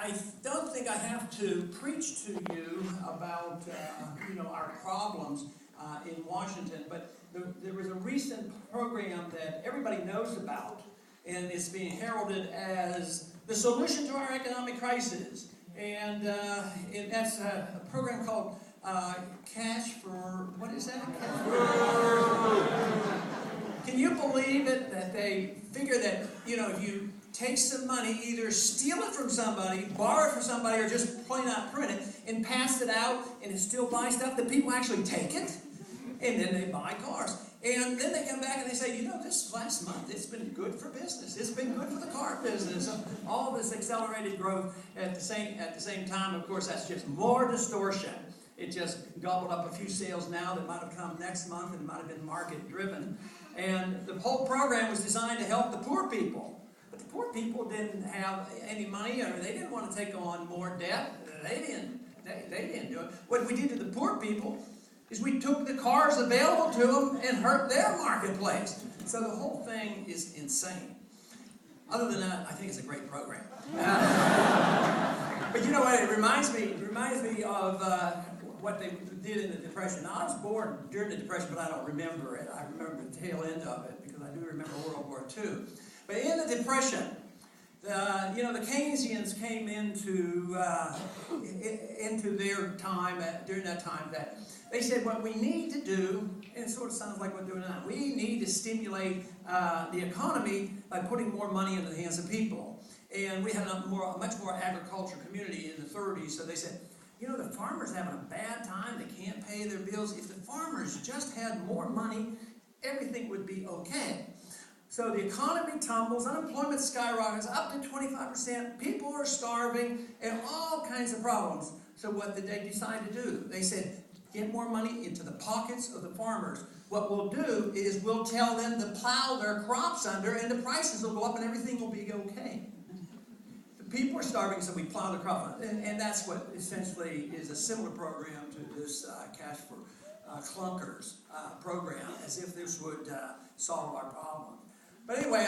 I don't think I have to preach to you about our problems in Washington, but there was a recent program that everybody knows about, and it's being heralded as the solution to our economic crisis. And that's a program called Cash for, what is that? Can you believe it that they figure that, if you take some money, either steal it from somebody, borrow it from somebody, or just plain out print it, and pass it out, and still buy stuff, that people actually take it, and then they buy cars. And then they come back and they say, this last month, it's been good for business. It's been good for the car business. All this accelerated growth at the same time, of course, that's just more distortion. It just gobbled up a few sales now that might have come next month, and it might have been market-driven. And the whole program was designed to help the poor people. But the poor people didn't have any money, or they didn't want to take on more debt. They didn't do it. What we did to the poor people is we took the cars available to them and hurt their marketplace. So the whole thing is insane. Other than that, I think it's a great program. But you know what? It reminds me of what they did in the Depression. Now, I was born during the Depression, but I don't remember it. I remember the tail end of it because I do remember World War II. But in the Depression, the Keynesians came into their time during that time that they said what we need to do, and it sort of sounds like what we're doing now, we need to stimulate the economy by putting more money into the hands of people. And we had a much more agricultural community in the 30s, so they said, the farmers having a bad time, they can't pay their bills. If the farmers just had more money, everything would be okay. So the economy tumbles, unemployment skyrockets up to 25%, people are starving, and all kinds of problems. So what did they decide to do? They said, get more money into the pockets of the farmers. What we'll do is we'll tell them to plow their crops under, and the prices will go up and everything will be okay. The people are starving, so we plow the crop under. And that's what essentially is a similar program to this Cash for Clunkers program, as if this would solve our problem. But anyway,